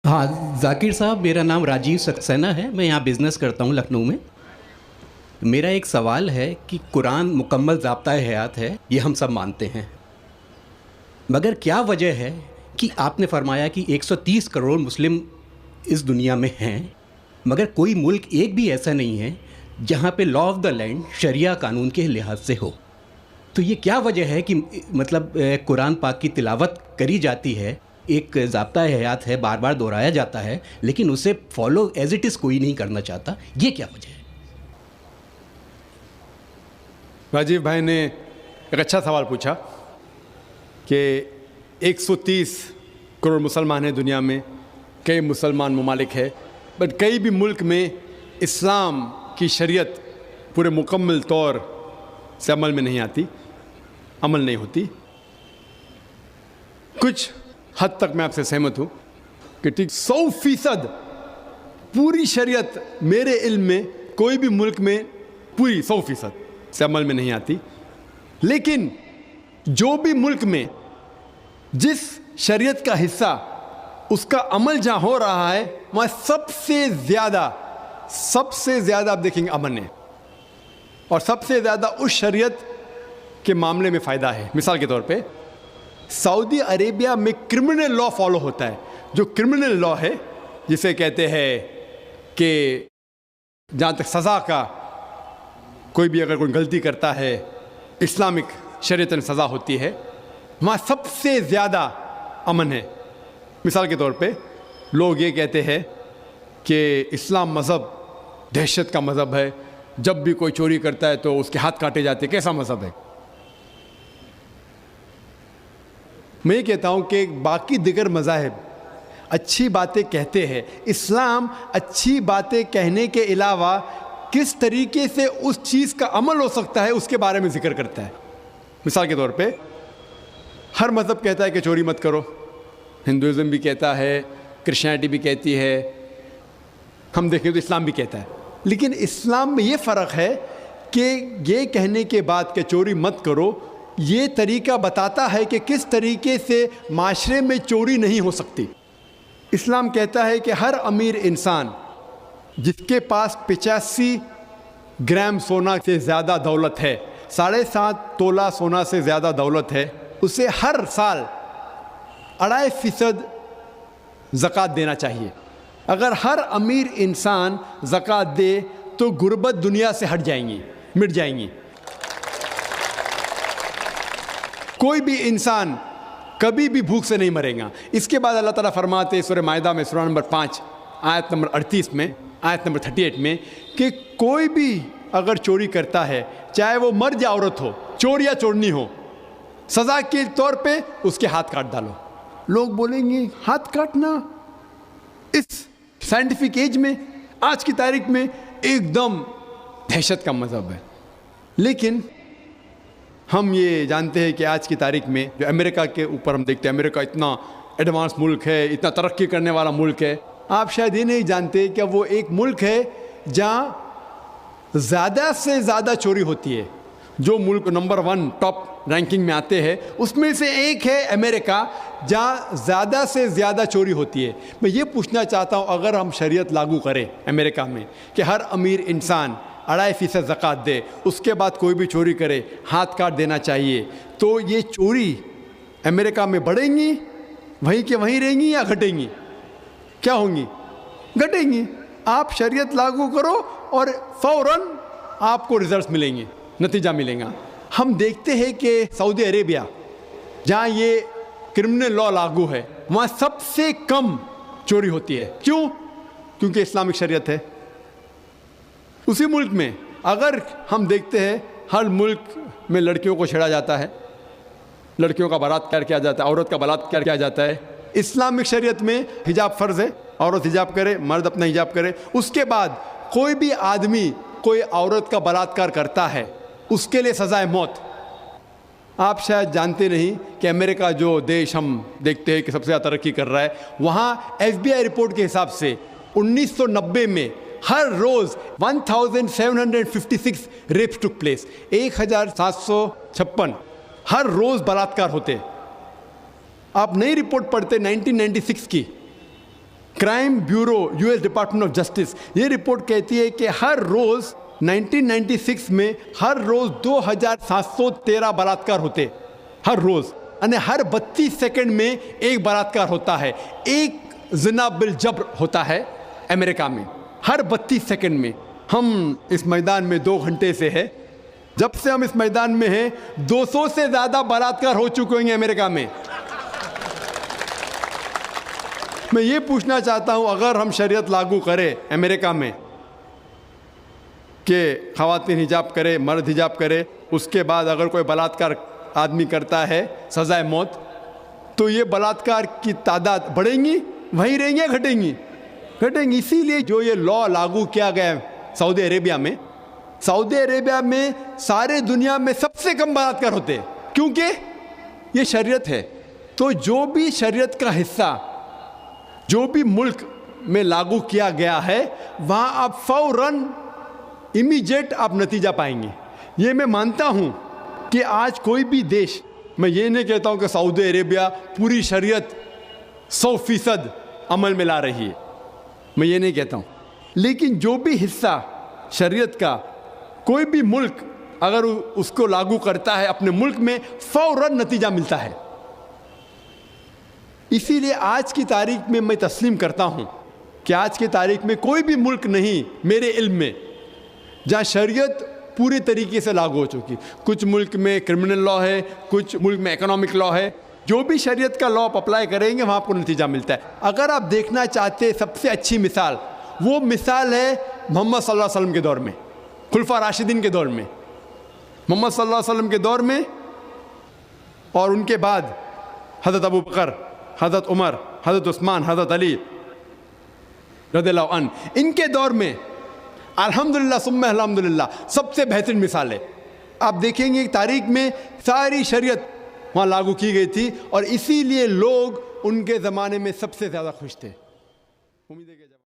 हाँ ज़ाकिर साहब, मेरा नाम राजीव सक्सेना है। मैं यहाँ बिज़नेस करता हूँ लखनऊ में। मेरा एक सवाल है कि कुरान मुकम्मल ज़ाब्ता-ए हयात है, ये हम सब मानते हैं, मगर क्या वजह है कि आपने फरमाया कि 130 करोड़ मुस्लिम इस दुनिया में हैं, मगर कोई मुल्क एक भी ऐसा नहीं है जहाँ पे लॉ ऑफ द लैंड शरिया कानून के लिहाज से हो। तो ये क्या वजह है कि मतलब कुरान पाक की तिलावत करी जाती है, एक ज़ाब्ता-ए हयात है, बार बार दोहराया जाता है, लेकिन उसे फॉलो एज इट इज़ कोई नहीं करना चाहता, ये क्या वजह है? राजीव भाई ने एक अच्छा सवाल पूछा कि 130 करोड़ मुसलमान हैं दुनिया में, कई मुसलमान ममालिक है, बट कई भी मुल्क में इस्लाम की शरीयत पूरे मुकम्मल तौर से अमल में नहीं आती, अमल नहीं होती। कुछ हद तक मैं आपसे सहमत हूँ कि ठीक 100% पूरी शरीयत मेरे इल्म में कोई भी मुल्क में पूरी 100% से अमल में नहीं आती, लेकिन जो भी मुल्क में जिस शरीयत का हिस्सा उसका अमल जहाँ हो रहा है वहाँ सबसे ज़्यादा आप देखेंगे अमन है, और सबसे ज़्यादा उस शरीयत के मामले में फ़ायदा है। मिसाल के तौर पे सऊदी अरेबिया में क्रिमिनल लॉ फॉलो होता है। जो क्रिमिनल लॉ है, जिसे कहते हैं कि जहाँ तक सज़ा का, कोई भी अगर कोई गलती करता है इस्लामिक शरीयत में सज़ा होती है, वहाँ सबसे ज़्यादा अमन है। मिसाल के तौर पे लोग ये कहते हैं कि इस्लाम मज़हब दहशत का मज़हब है, जब भी कोई चोरी करता है तो उसके हाथ काटे जाते हैं। कैसा मज़हब है? मैं ये कहता हूँ कि बाकी दिगर मज़ाहिब अच्छी बातें कहते हैं, इस्लाम अच्छी बातें कहने के अलावा किस तरीके से उस चीज़ का अमल हो सकता है उसके बारे में ज़िक्र करता है। मिसाल के तौर पे हर मज़हब कहता है कि चोरी मत करो, हिंदुज़म भी कहता है, क्रिश्चियनिटी भी कहती है, हम देखें तो इस्लाम भी कहता है। लेकिन इस्लाम में ये फ़र्क है कि ये कहने के बाद कि चोरी मत करो, ये तरीका बताता है कि किस तरीके से माशरे में चोरी नहीं हो सकती। इस्लाम कहता है कि हर अमीर इंसान जिसके पास 85 ग्राम सोना से ज़्यादा दौलत है, 7.5 तोला सोना से ज़्यादा दौलत है, उसे हर साल 2.5% ज़कात देना चाहिए। अगर हर अमीर इंसान ज़कात दे तो गुर्बत दुनिया से हट जाएंगी, मिट जाएंगी। कोई भी इंसान कभी भी भूख से नहीं मरेगा। इसके बाद अल्लाह ताला फरमाते सूरह माइदा में सूरह नंबर 5 आयत नंबर 38 में, आयत नंबर 38 में कि कोई भी अगर चोरी करता है, चाहे वो मर्द या औरत हो, चोर या चोरनी हो, सज़ा के तौर पे उसके हाथ काट डालो। लोग बोलेंगे हाथ काटना इस साइंटिफिक एज में, आज की तारीख में एकदम दहशत का मज़हब है। लेकिन हम ये जानते हैं कि आज की तारीख में जो अमेरिका के ऊपर हम देखते हैं, अमेरिका इतना एडवांस मुल्क है, इतना तरक्की करने वाला मुल्क है, आप शायद ये नहीं जानते कि वो एक मुल्क है जहाँ ज़्यादा से ज़्यादा चोरी होती है। जो मुल्क नंबर 1 टॉप रैंकिंग में आते हैं उसमें से एक है अमेरिका, जहाँ ज़्यादा से ज़्यादा चोरी होती है। मैं ये पूछना चाहता हूँ, अगर हम शरीयत लागू करें अमेरिका में कि हर अमीर इंसान 2.5% ज़कात दे, उसके बाद कोई भी चोरी करे हाथ काट देना चाहिए, तो ये चोरी अमेरिका में बढ़ेंगी, वहीं के वहीं रहेंगी या घटेंगी? क्या होंगी? घटेंगी। आप शरीयत लागू करो और फ़ौरन आपको रिजल्ट्स मिलेंगे, नतीजा मिलेगा। हम देखते हैं कि सऊदी अरेबिया जहाँ ये क्रिमिनल लॉ लागू है, वहाँ सबसे कम चोरी होती है। क्यों? क्योंकि इस्लामिक शरीयत है। उसी मुल्क में अगर हम देखते हैं हर मुल्क में लड़कियों को छेड़ा जाता है, लड़कियों का बलात्कार किया जाता है, औरत का बलात्कार किया जाता है। इस्लामिक शरीयत में हिजाब फ़र्ज़ है, औरत हिजाब करे, मर्द अपना हिजाब करे। उसके बाद कोई भी आदमी कोई औरत का बलात्कार करता है, उसके लिए सज़ा है मौत। आप शायद जानते नहीं कि अमेरिका जो देश हम देखते हैं कि सबसे ज़्यादा तरक्की कर रहा है, वहाँ FBI रिपोर्ट के हिसाब से 1990 में हर रोज़ 1756 रेप्स टुक प्लेस, 1756 हर रोज़ बलात्कार होते। आप नई रिपोर्ट पढ़ते 1996 की, crime bureau US department of justice, ये रिपोर्ट कहती है कि हर रोज़ 1996 में हर रोज़ 2713 बलात्कार होते, हर रोज़, यानी हर 32 सेकंड में एक बलात्कार होता है, एक ज़िना बिल जब्र होता है अमेरिका में, हर 32 सेकंड में। हम इस मैदान में 2 घंटे से है, जब से हम इस मैदान में हैं 200 से ज़्यादा बलात्कार हो चुके हैं अमेरिका में। मैं ये पूछना चाहता हूँ, अगर हम शरीयत लागू करें अमेरिका में कि ख़वातीन हिजाब करे, मर्द हिजाब करे, उसके बाद अगर कोई बलात्कार आदमी करता है सज़ाए मौत, तो ये बलात्कार की तादाद बढ़ेंगी, वहीं रहेंगी या घटेंगी? घटेंगी। इसीलिए जो ये लॉ लागू किया गया है सऊदी अरेबिया में, सऊदी अरेबिया में सारे दुनिया में सबसे कम बलात्कार होते हैं, क्योंकि ये शरीयत है। तो जो भी शरीयत का हिस्सा जो भी मुल्क में लागू किया गया है, वहाँ आप फौरन इमीडिएट आप नतीजा पाएंगे। ये मैं मानता हूँ कि आज कोई भी देश, मैं ये नहीं कहता हूँ कि सऊदी अरेबिया पूरी शरीयत 100% अमल में ला रही है, मैं ये नहीं कहता हूँ, लेकिन जो भी हिस्सा शरीयत का कोई भी मुल्क अगर उसको लागू करता है अपने मुल्क में, फौरन नतीजा मिलता है। इसीलिए आज की तारीख में मैं तस्लीम करता हूँ कि आज की तारीख में कोई भी मुल्क नहीं मेरे इल्म में जहाँ शरीयत पूरी तरीके से लागू हो चुकी। कुछ मुल्क में क्रिमिनल लॉ है, कुछ मुल्क में इकोनॉमिक लॉ है, जो भी शरीयत का लॉ आप अप्लाई करेंगे वहाँ आपको नतीजा मिलता है। अगर आप देखना चाहते सबसे अच्छी मिसाल, वो मिसाल है मोहम्मद सल्लल्लाहु अलैहि वसल्लम के दौर में, खुलफा राशिदीन के दौर में, मोहम्मद सल्लल्लाहु अलैहि वसल्लम के दौर में, और उनके बाद हज़रत अबू बकर, हज़रत उमर, हज़रत उस्मान, हज़रत अली रज़ियल्लाहु अन्हु, इनके दौर में अल्हम्दुलिल्लाह सुम्मा अल्हम्दुलिल्लाह सबसे बेहतरीन मिसाल है। आप देखेंगे तारीख में सारी शरीयत वहाँ लागू की गई थी, और इसीलिए लोग उनके ज़माने में सबसे ज़्यादा खुश थे। उम्मीद है कि